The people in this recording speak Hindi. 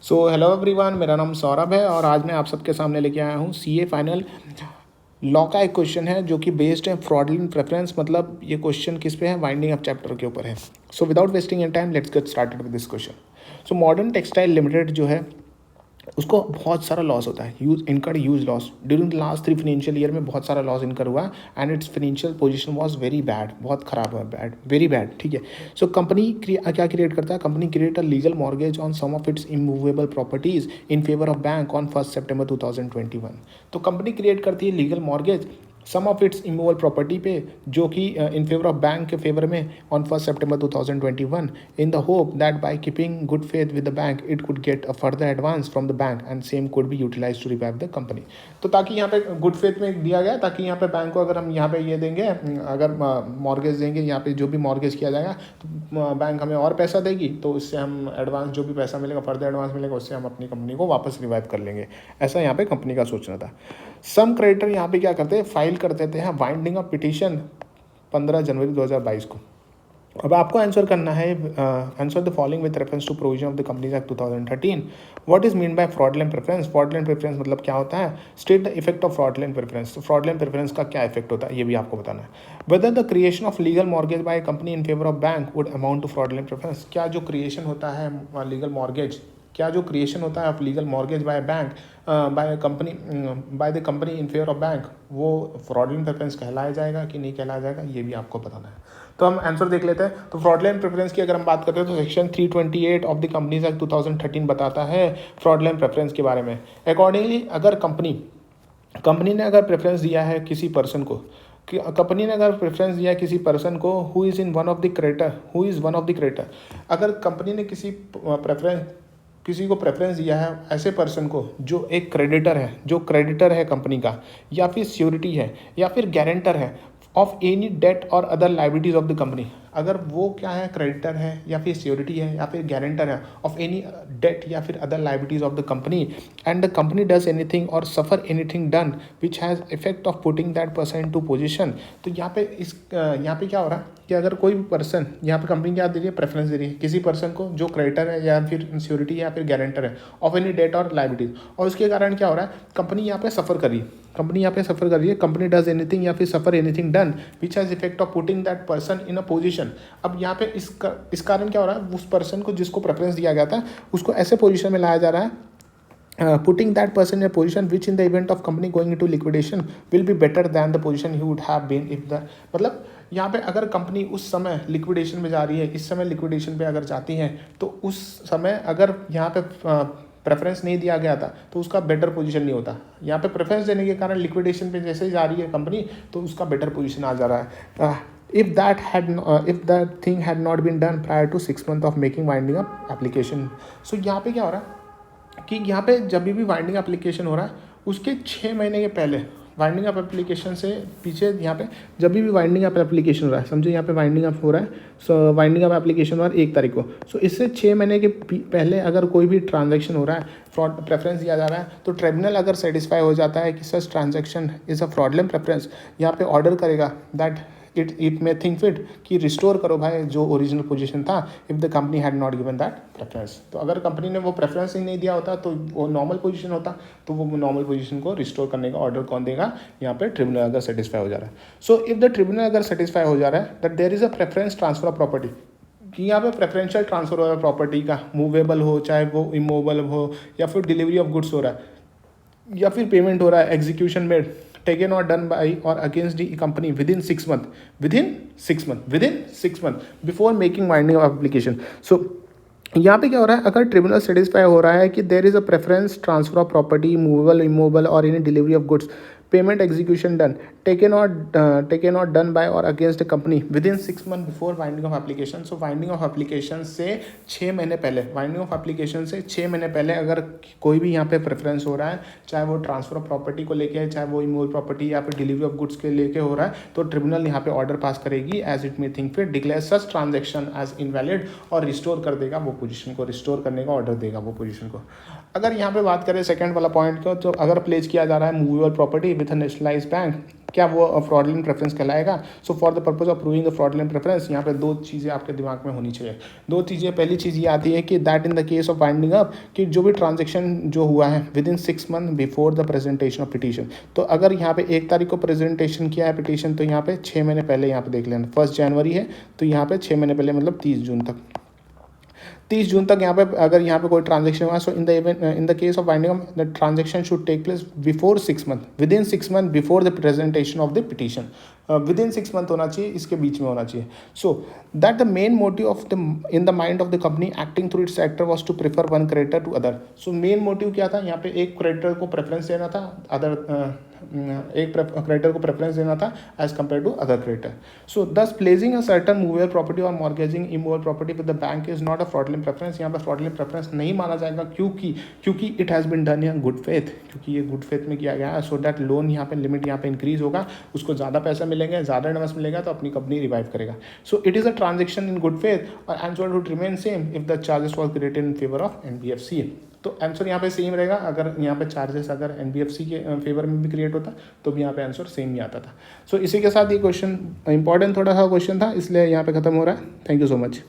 सो हेलो एवरीवन, मेरा नाम सौरभ है और आज मैं आप सबके सामने लेके आया हूँ सीए फाइनल लॉ का एक क्वेश्चन है जो कि बेस्ड है फ्रॉडलेंट प्रेफरेंस। मतलब ये क्वेश्चन किस पे है? वाइंडिंग अप चैप्टर के ऊपर है। So without wasting any time let's get started with this question. So modern textile limited जो है उसको बहुत सारा लॉस होता है, use incurred huge loss during the last 3 financial year में। बहुत सारा लॉस इनकर हुआ and it's financial position was very bad, बहुत खराब हुआ, बैड, वेरी बैड। ठीक है। सो कंपनी क्या क्रिएट करता है? Company create a legal mortgage on some of its immovable properties in favour of bank on 1 सितंबर 2021। तो कंपनी क्रिएट करती है legal mortgage some of its immovable property पे, जो कि इन फेवर ऑफ बैंक के फेवर में ऑन 1 सितंबर 2021, in the hope that by keeping good faith with the bank it could get a further advance from the bank and same could be utilise to revive the company. तो ताकि यहाँ पे गुड फेथ में दिया गया, ताकि यहाँ पे बैंक को अगर हम यहाँ पे ये देंगे, अगर मॉर्गेज देंगे, यहाँ पे जो भी मॉर्गेज किया जाएगा तो बैंक हमें और पैसा देगी, तो उससे हम एडवांस जो भी पैसा मिलेगा, फर्दर एडवांस मिलेगा, उससे हम अपनी कंपनी को वापस रिवाइव कर लेंगे। ऐसा यहाँ पे कंपनी का सोचना था। सम क्रेडिटर यहाँ पे क्या करते हैं? फाइल कर देते हैं वाइंडिंग अप पिटीशन 15 जनवरी 2022 को। अब आपको आंसर करना है, answer the following with reference to provision of the companies act 2013। What is mean by fraudulent preference? Fraudulent preference मतलब क्या होता है? State the effect of fraudulent preference. तो फ्रॉडलेंट प्रेफरेंस का क्या इफेक्ट होता है ये भी आपको बताना है। Whether the creation of legal mortgage by company in favour of bank would amount to fraudulent preference. क्या जो क्रिएशन होता है लीगल मॉर्गेज, क्या जो क्रिएशन होता है of legal mortgage by bank by company, by the company in favour of bank, वो फ्रॉडलेंट प्रेफरेंस कहलाया जाएगा कि नहीं कहलाया जाएगा, ये भी आपको बताना है। तो हम आंसर देख लेते हैं। तो फ्रॉडलेंट प्रेफरेंस की अगर हम बात करते हैं तो section 328 of the companies act 2013 बताता है फ्रॉडलेंट प्रेफरेंस के बारे में। अकॉर्डिंगली अगर कंपनी ने अगर प्रेफरेंस दिया है किसी पर्सन को, कंपनी ने अगर प्रेफरेंस दिया है किसी पर्सन को who is one of the creditor, अगर कंपनी ने किसी को प्रेफरेंस दिया है ऐसे पर्सन को जो एक क्रेडिटर है कंपनी का, या फिर श्योरिटी है, या फिर गारंटर है ऑफ एनी डेट और other liabilities of the company. अगर वो क्या है? क्रेडिटर है या फिर श्योरिटी है या फिर गारंटर है ऑफ एनी डेट या फिर other liabilities of the company, and the company does anything or suffer anything done which has effect of putting that person to position. तो यहाँ पे क्या हो रहा है कि अगर कोई भी पर्सन, यहाँ पे कंपनी क्या दे रही है? प्रेफरेंस दे रही है किसी पर्सन को जो क्रेडिटर है या फिर श्योरिटी या फिर गारंटर है ऑफ एनी डेट और लाइबिलिटीज, और उसके कारण क्या हो रहा है? कंपनी यहाँ पे सफ़र कर रही है। कंपनी डज एनीथिंग या फिर suffer anything done which has effect of putting that person in a position. अब यहाँ पे इस कारण क्या हो रहा है? उस पर्सन को जिसको प्रेफरेंस दिया गया था उसको ऐसे पोजीशन में लाया जा रहा है, putting that person in a position which in the event of company going into liquidation will be better than the position he would have been if the, मतलब यहाँ पे अगर कंपनी उस समय लिक्विडेशन में जा रही है, इस समय लिक्विडेशन पे अगर जाती है, तो उस समय अगर यहाँ पे प्रेफरेंस नहीं दिया गया था तो उसका बेटर पोजीशन नहीं होता। यहाँ पे प्रेफरेंस देने के कारण लिक्विडेशन पे जैसे ही जा रही है कंपनी तो उसका बेटर पोजीशन आ जा रहा है। if that thing had not been done prior to 6 months of making winding up application। so यहाँ पे क्या हो रहा है कि यहाँ पे जब भी वाइंडिंग एप्लीकेशन हो रहा है उसके 6 महीने के पहले, वाइंडिंग अप एप्लीकेशन से पीछे, यहाँ पे जब भी वाइंडिंग अप एप्लीकेशन हो रहा है, समझो यहाँ पे वाइंडिंग अप हो रहा है, सो वाइंडिंग अप एप्लीकेशन हो रहा है 1 तारीख को, सो इससे 6 महीने के पहले अगर कोई भी ट्रांजैक्शन हो रहा है, फ्रॉड प्रेफरेंस दिया जा रहा है, तो ट्रिब्यूनल अगर सेटिस्फाई हो जाता है कि सच transaction is a fraudulent preference, यहाँ पे ऑर्डर करेगा that it may think fit कि रिस्टोर करो भाई जो ओरिजिनल पोजीशन था, if the company had not given that preference. तो अगर कंपनी ने वो प्रेफरेंस ही नहीं दिया होता तो वो नॉर्मल पोजीशन होता, तो वो नॉर्मल पोजीशन को रिस्टोर करने का ऑर्डर कौन देगा? यहाँ पे ट्रिब्यूनल अगर सेटिस्फाई हो जा रहा है। सो इफ़ द ट्रिब्यूनल अगर सेटिस्फाई हो जा रहा है that there is a preference transfer of property, कि यहाँ पे प्रेफरेंशियल ट्रांसफर हो रहा है प्रॉपर्टी का, मूवेबल हो चाहे वो इमूवेबल हो, या फिर डिलीवरी ऑफ गुड्स हो रहा है, या फिर पेमेंट हो रहा है, execution made taken or done by or against the company within 6 months before making winding of application। so यहाँ पे क्या हो रहा है? अगर ट्रिब्यूनल सेटिस्फाई हो रहा है कि there is a preference transfer of property, movable, immovable or any delivery of goods, payment execution done, taken or done by or against the company within 6 month before winding of application. So winding of application से 6 महीने पहले, अगर कोई भी यहाँ पे प्रेफरेंस हो रहा है, चाहे वो ट्रांसफर ऑफ प्रॉपर्टी को लेके है, चाहे वो इमूवेबल प्रॉपर्टी या फिर डिलीवरी ऑफ गुड्स के लेके हो रहा है, तो ट्रिब्यूनल यहाँ पे ऑर्डर पास करेगी as it may think fit, declare such transaction as invalid और रिस्टोर कर देगा वो पोजीशन को, रिस्टोर करने का ऑर्डर देगा वो पोजीशन को। अगर यहाँ पे बात करें सेकंड वाला पॉइंट को, तो अगर प्लेस किया जा रहा है movable property with a nationalised bank क्या वो फ्रॉडलेंट प्रेफरेंस कहलाएगा? So for the purpose of proving the fraudulent preference, यहाँ पे दो चीज़ें आपके दिमाग में होनी चाहिए। दो चीज़ें, पहली चीज़ ये आती है कि that in the case of winding up, कि जो भी ट्रांजेक्शन जो हुआ है with in 6 month before the presentation of petition, तो अगर यहाँ पे 1 तारीख को प्रेजेंटेशन किया है पिटीशन, तो यहाँ पे 6 महीने पहले यहाँ पे देख लेना, 1 जनवरी है तो यहाँ पे 6 महीने पहले मतलब 30 जून तक, 30 जून तक यहाँ पे अगर यहाँ पे कोई ट्रांजेक्शन हुआ, so in the case of winding up the transaction should take place before 6 month, within 6 month before the presentation of the petition, within 6 month होना चाहिए, इसके बीच में होना चाहिए। So that the main motive of the in the mind of the company acting through its actor was to prefer one creditor to other. So main motive क्या था, यहाँ पे एक क्रेडिटर को प्रेफरेंस देना था, एक क्रेडिटर को प्रेफरेंस देना था as compare to other creditor. So this placing a certain movable property or mortgaging immovable property with the bank is not a fraudulent preference. यहाँ पर फ्रॉडलेंट प्रेफरेंस नहीं माना जाएगा, क्योंकि it has been done in good faith, क्योंकि ये गुड फेथ में किया गया है। सो दैट लोन यहाँ पे लिमिट यहाँ पे इंक्रीज होगा, उसको ज़्यादा पैसा मिलेंगे, ज़्यादा एडवांस मिलेगा, तो अपनी कंपनी रिवाइव करेगा। So it is a transaction in good faith और answer would remain same if the charges was created in favour of NBFC। तो आंसर यहाँ पे सेम रहेगा, अगर यहाँ पे चार्जेस अगर NBFC के फेवर में भी क्रिएट होता तो भी यहाँ पे आंसर सेम ही आता था। सो इसी के साथ ये क्वेश्चन इंपॉर्टेंट थोड़ा सा क्वेश्चन था, इसलिए यहाँ पे खत्म हो रहा है। Thank you so much.